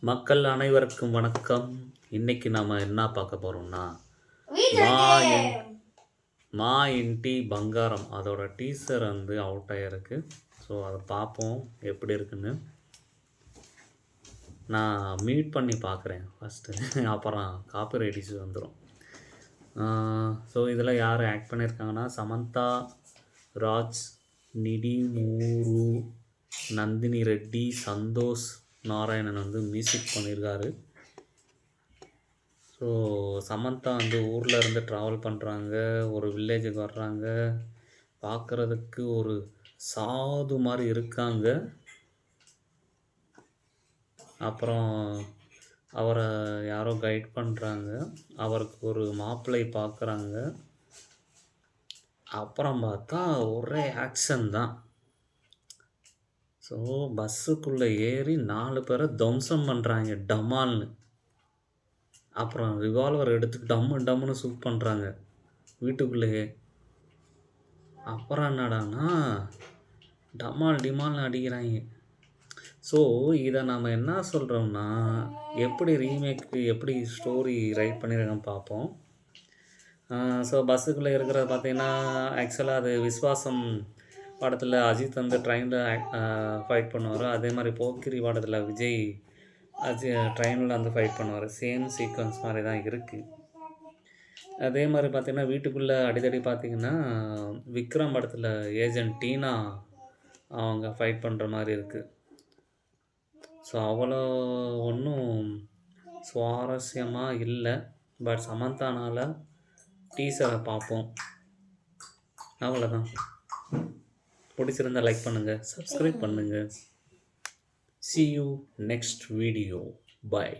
மக்கள் அனைவருக்கும் வணக்கம். இன்னைக்கு நாம என்ன பார்க்க போறோம்னா, மா இன் மா இன்டி பங்காரம் அதோட டீசர் வந்து அவுட் ஆகிருக்கு. ஸோ அதை பார்ப்போம் எப்படி இருக்குன்னு. நான் மியூட் பண்ணி பார்க்குறேன் ஃபஸ்ட்டு, அப்புறம் காப்பிரைட் இஷ்யூ வந்துடும். ஸோ இதில் யார் ஆக்ட் பண்ணியிருக்காங்கன்னா, சமந்தா, ராஜ், நிடி மூரு, நந்தினி ரெட்டி, சந்தோஷ் நாராயணன் வந்து மியூசிக் பண்ணியிருக்காரு. ஸோ சமந்தா வந்து ஊரில் இருந்து ட்ராவல் பண்ணுறாங்க, ஒரு வில்லேஜுக்கு வர்றாங்க. பார்க்குறதுக்கு ஒரு சாது மாதிரி இருக்காங்க. அப்புறம் அவரை யாரோ கைட் பண்ணுறாங்க. அவருக்கு ஒரு மாப்பிள்ளை பார்க்குறாங்க. அப்புறம் பார்த்தா ஒரே ஆக்ஷன் தான். ஸோ பஸ்ஸுக்குள்ளே ஏறி 4 பேரை துவம்சம் பண்ணுறாங்க டமால்னு. அப்புறம் ரிவால்வர் எடுத்து டம்முன்னு ஷூட் பண்ணுறாங்க வீட்டுக்குள்ளேயே. அப்புறம் என்னடான்னா டிமால்னு அடிக்கிறாங்க. ஸோ இதை நம்ம என்ன சொல்கிறோம்னா, எப்படி ரீமேக்கு எப்படி ஸ்டோரி ரைட் பண்ணியிருக்காங்கன்னு பார்ப்போம். ஸோ பஸ்ஸுக்குள்ளே இருக்கிறத பார்த்தீங்கன்னா, ஆக்சுவலாக அது விஸ்வாசம் படத்தில் அஜித் வந்து ட்ரெயினில் ஃபைட் பண்ணுவார். அதே மாதிரி போக்கிரி படத்தில் விஜய் ட்ரெயினில் வந்து ஃபைட் பண்ணுவார். சேம் சீக்வன்ஸ் மாதிரி தான் இருக்குது. அதே மாதிரி பார்த்திங்கன்னா, வீட்டுக்குள்ளே அடிக்கடி பார்த்திங்கன்னா விக்ரம் படத்தில் ஏஜென்ட் டீனா அவங்க ஃபைட் பண்ணுற மாதிரி இருக்குது. ஸோ அவ்வளோ ஒன்றும் சுவாரஸ்யமாக இல்லை. பட் சமந்தானால் டீசரை பார்ப்போம், அவ்வளோதான். பிடிச்சிருந்தால் லைக் பண்ணுங்கள், சப்ஸ்கிரைப் பண்ணுங்கள். See you next video. Bye.